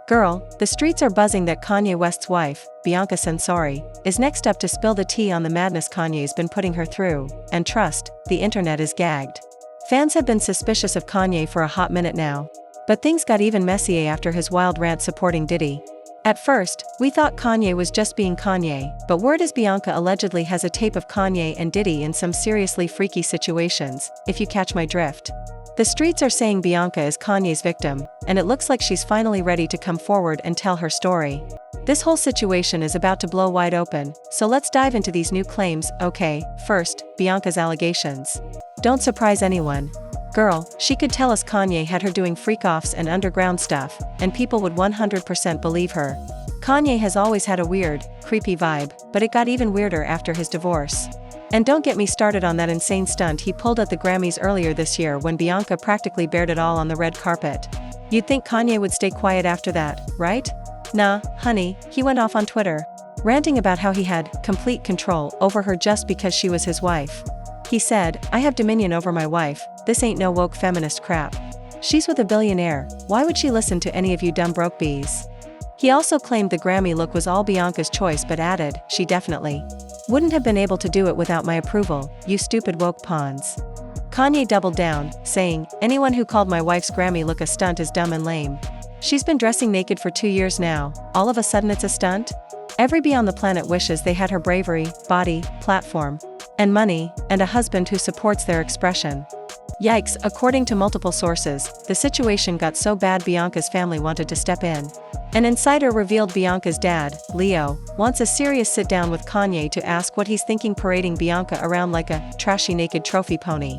Girl, the streets are buzzing that Kanye West's wife, Bianca Censori, is next up to spill the tea on the madness Kanye's been putting her through, and trust, the internet is gagged. Fans have been suspicious of Kanye for a hot minute now. But things got even messier after his wild rant supporting Diddy. At first, we thought Kanye was just being Kanye, but word is Bianca allegedly has a tape of Kanye and Diddy in some seriously freaky situations, if you catch my drift. The streets are saying Bianca is Kanye's victim, and it looks like she's finally ready to come forward and tell her story. This whole situation is about to blow wide open, so let's dive into these new claims. Okay, first, Bianca's allegations. Don't surprise anyone. Girl, she could tell us Kanye had her doing freak-offs and underground stuff, and people would 100% believe her. Kanye has always had a weird, creepy vibe, but it got even weirder after his divorce. And don't get me started on that insane stunt he pulled at the Grammys earlier this year when Bianca practically bared it all on the red carpet. You'd think Kanye would stay quiet after that, right? Nah, honey, he went off on Twitter, ranting about how he had complete control over her just because she was his wife. He said, "I have dominion over my wife, this ain't no woke feminist crap. She's with a billionaire, why would she listen to any of you dumb broke bees?" He also claimed the Grammy look was all Bianca's choice but added, "She definitely wouldn't have been able to do it without my approval, you stupid woke pawns." Kanye doubled down, saying, "Anyone who called my wife's Grammy look a stunt is dumb and lame. She's been dressing naked for 2 years now, all of a sudden it's a stunt? Every bee on the planet wishes they had her bravery, body, platform, and money, and a husband who supports their expression." Yikes, according to multiple sources, the situation got so bad Bianca's family wanted to step in. An insider revealed Bianca's dad, Leo, wants a serious sit-down with Kanye to ask what he's thinking parading Bianca around like a trashy naked trophy pony.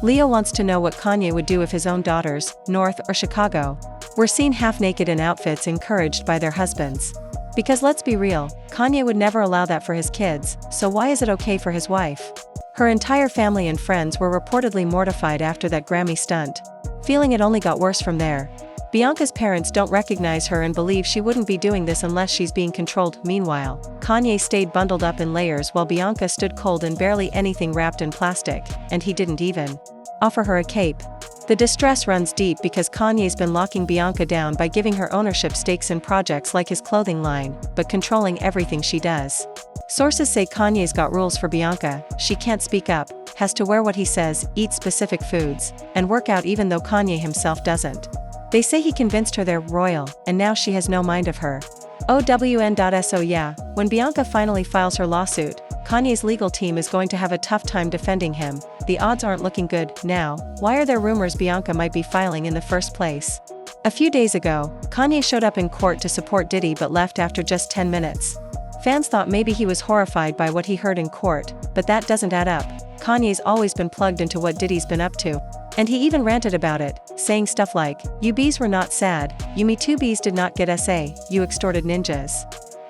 Leo wants to know what Kanye would do if his own daughters, North or Chicago, were seen half-naked in outfits encouraged by their husbands. Because let's be real, Kanye would never allow that for his kids, so why is it okay for his wife? Her entire family and friends were reportedly mortified after that Grammy stunt, feeling it only got worse from there. Bianca's parents don't recognize her and believe she wouldn't be doing this unless she's being controlled. Meanwhile, Kanye stayed bundled up in layers while Bianca stood cold in barely anything wrapped in plastic, and he didn't even offer her a cape. The distress runs deep because Kanye's been locking Bianca down by giving her ownership stakes in projects like his clothing line, but controlling everything she does. Sources say Kanye's got rules for Bianca: she can't speak up, has to wear what he says, eat specific foods, and work out even though Kanye himself doesn't. They say he convinced her they're royal, and now she has no mind of her. OWN.so yeah, when Bianca finally files her lawsuit, Kanye's legal team is going to have a tough time defending him. The odds aren't looking good. Now, why are there rumors Bianca might be filing in the first place? A few days ago, Kanye showed up in court to support Diddy but left after just 10 minutes. Fans thought maybe he was horrified by what he heard in court, but that doesn't add up. Kanye's always been plugged into what Diddy's been up to. And he even ranted about it, saying stuff like, "You bees were not sad, you Me Too bees did not get SA, you extorted ninjas."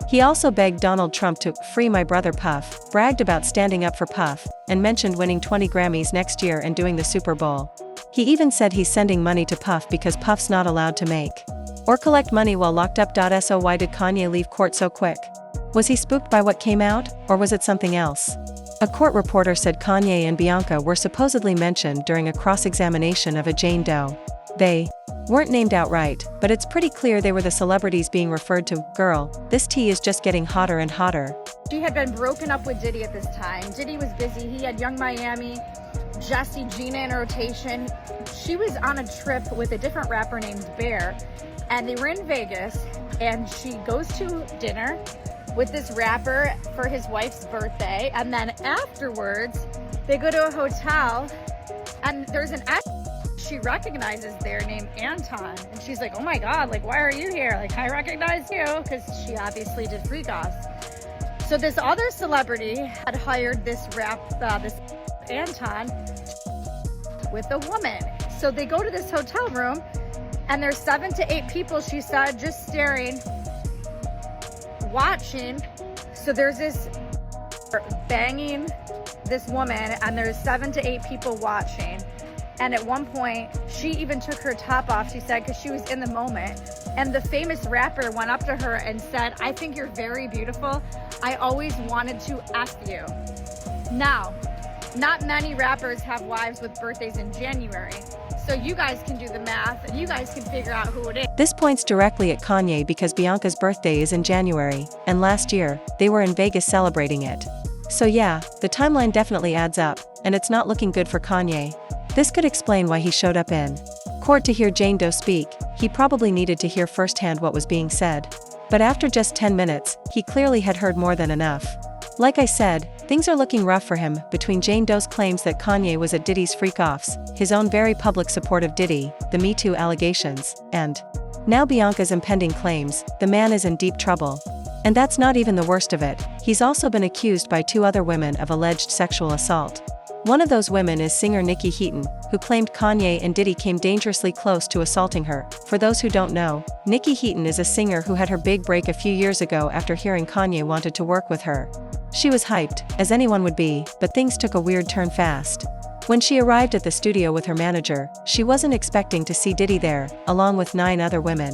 He also begged Donald Trump to free my brother Puff, bragged about standing up for Puff, and mentioned winning 20 Grammys next year and doing the Super Bowl. He even said he's sending money to Puff because Puff's not allowed to make or collect money while locked up. So why did Kanye leave court so quick? Was he spooked by what came out, or was it something else? A court reporter said Kanye and Bianca were supposedly mentioned during a cross-examination of a Jane Doe. They weren't named outright, but it's pretty clear they were the celebrities being referred to. Girl, this tea is just getting hotter and hotter. She had been broken up with Diddy at this time. Diddy was busy. He had Young Miami, Jessie, Gina in rotation. She was on a trip with a different rapper named Bear, and they were in Vegas, and she goes to dinner with this rapper for his wife's birthday, and then afterwards they go to a hotel and there's an actor she recognizes there named Anton, and she's like, "Oh my god, like, why are you here? Like, I recognize you," because she obviously did freak-offs. So this other celebrity had hired this Anton with a woman. So they go to this hotel room and there's 7 to 8 people, she said, just staring, watching. So there's this banging this woman and there's 7 to 8 people watching. And at one point, she even took her top off, she said, because she was in the moment. And the famous rapper went up to her and said, "I think you're very beautiful. I always wanted to F you." Now, not many rappers have wives with birthdays in January. so you guys can do the math and you guys can figure out who it is. This points directly at Kanye because Bianca's birthday is in January, and last year, they were in Vegas celebrating it. So yeah, the timeline definitely adds up, and it's not looking good for Kanye. This could explain why he showed up in court to hear Jane Doe speak. He probably needed to hear firsthand what was being said. But after just 10 minutes, he clearly had heard more than enough. Like I said, things are looking rough for him, between Jane Doe's claims that Kanye was at Diddy's freak-offs, his own very public support of Diddy, the Me Too allegations, and now Bianca's impending claims. The man is in deep trouble. And that's not even the worst of it. He's also been accused by 2 other women of alleged sexual assault. One of those women is singer Nikki Heaton, who claimed Kanye and Diddy came dangerously close to assaulting her. For those who don't know, Nikki Heaton is a singer who had her big break a few years ago after hearing Kanye wanted to work with her. She was hyped, as anyone would be, but things took a weird turn fast. When she arrived at the studio with her manager, she wasn't expecting to see Diddy there, along with 9 other women.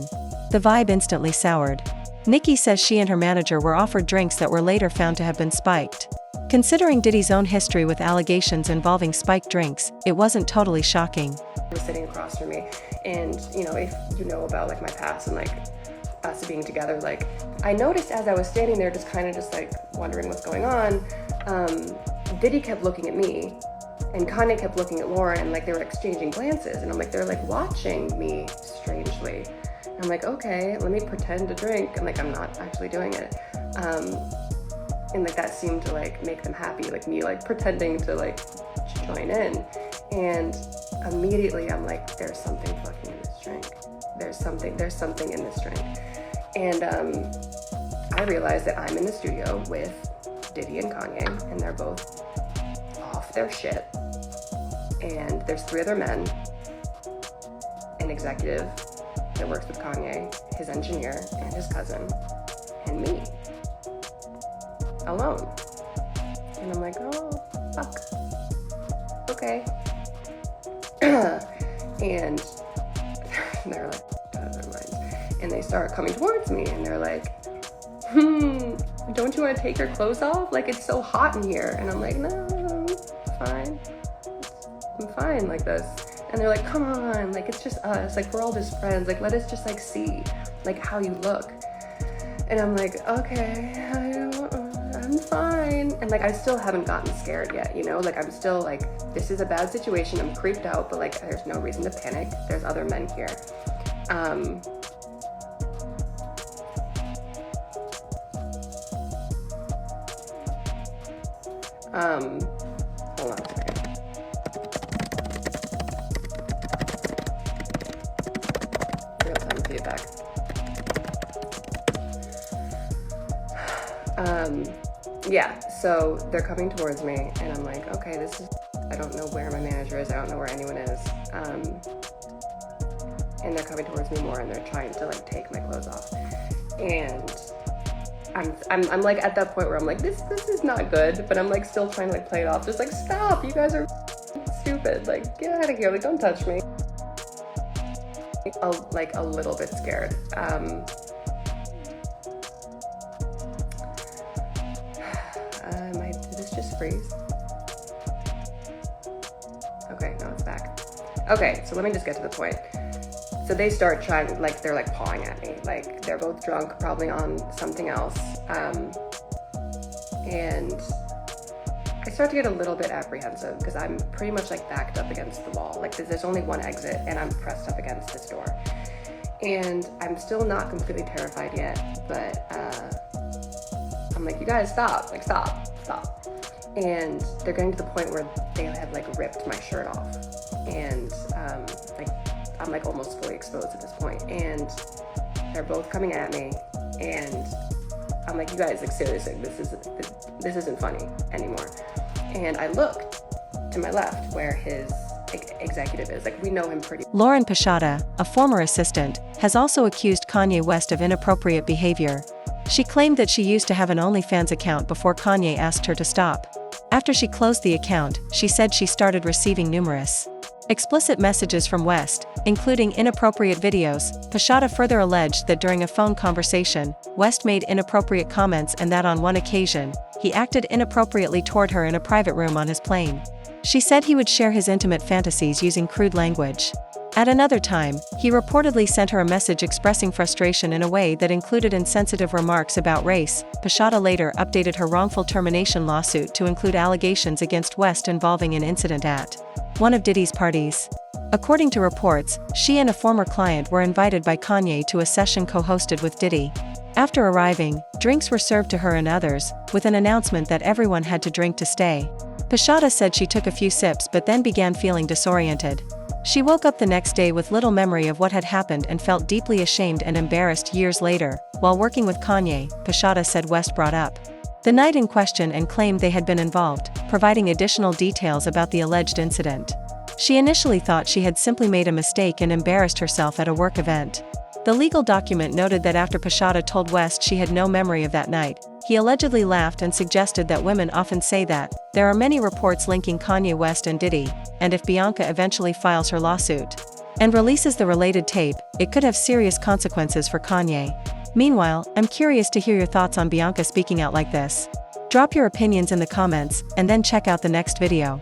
The vibe instantly soured. Nikki says she and her manager were offered drinks that were later found to have been spiked. Considering Diddy's own history with allegations involving spiked drinks, it wasn't totally shocking. He was sitting across from me, and if you know about like my past and like us being together, like I noticed as I was standing there just like wondering what's going on, Diddy kept looking at me and Kanye kept looking at Lauren, and like they were exchanging glances, and I'm like, they're like watching me strangely. And I'm like, okay, let me pretend to drink, and like I'm not actually doing it. And like that seemed to like make them happy, like me like pretending to like join in. And immediately I'm like, there's something fucking in this drink. There's something in this drink. And I realized that I'm in the studio with Diddy and Kanye, and they're both off their shit. And there's 3 other men, an executive that works with Kanye, his engineer, and his cousin, and me. Alone. And I'm like, oh, fuck. Okay. And they're like, out of their minds. And they start coming towards me, and they're like, don't you want to take your clothes off? Like, it's so hot in here. And I'm like, no, fine. I'm fine like this. And they're like, come on, like, it's just us. Like, we're all just friends. Like, let us just, like, see, like, how you look. And I'm like, okay, I'm fine. And like, I still haven't gotten scared yet, like I'm still like, this is a bad situation. I'm creeped out, but like, there's no reason to panic. There's other men here. Hold on a second. Real-time feedback. Yeah, so they're coming towards me, and I'm like, okay, I don't know where my manager is, I don't know where anyone is, and they're coming towards me more, and they're trying to like take my clothes off, and I'm like at that point where I'm like, this is not good, but I'm like still trying to like play it off, just like, stop, you guys are stupid, like get out of here, like don't touch me. Like a little bit scared. Did this just freeze? Okay, no, it's back. Okay, so let me just get to the point. So they start trying, like, they're like pawing at me. Like, they're both drunk, probably on something else. And I start to get a little bit apprehensive because I'm pretty much like backed up against the wall. Like, there's only one exit and I'm pressed up against this door. And I'm still not completely terrified yet, but I'm like, you guys stop, like stop. And they're getting to the point where they have like ripped my shirt off. And like I'm like almost fully exposed at this point. And they're both coming at me. And I'm like, you guys, like seriously, this isn't funny anymore. And I look to my left where his executive is. Like, we know him pretty. Lauren Pashada, a former assistant, has also accused Kanye West of inappropriate behavior. She claimed that she used to have an OnlyFans account before Kanye asked her to stop. After she closed the account, she said she started receiving numerous explicit messages from West, including inappropriate videos. Pashada further alleged that during a phone conversation, West made inappropriate comments and that on one occasion, he acted inappropriately toward her in a private room on his plane. She said he would share his intimate fantasies using crude language. At another time, he reportedly sent her a message expressing frustration in a way that included insensitive remarks about race. Pashada later updated her wrongful termination lawsuit to include allegations against West involving an incident at one of Diddy's parties. According to reports, she and a former client were invited by Kanye to a session co-hosted with Diddy. After arriving, drinks were served to her and others, with an announcement that everyone had to drink to stay. Pashada said she took a few sips but then began feeling disoriented. She woke up the next day with little memory of what had happened and felt deeply ashamed and embarrassed years later. While working with Kanye, Pashada said West brought up the night in question and claimed they had been involved, providing additional details about the alleged incident. She initially thought she had simply made a mistake and embarrassed herself at a work event. The legal document noted that after Pashada told West she had no memory of that night, he allegedly laughed and suggested that women often say that. There are many reports linking Kanye West and Diddy, and if Bianca eventually files her lawsuit and releases the related tape, it could have serious consequences for Kanye. Meanwhile, I'm curious to hear your thoughts on Bianca speaking out like this. Drop your opinions in the comments, and then check out the next video.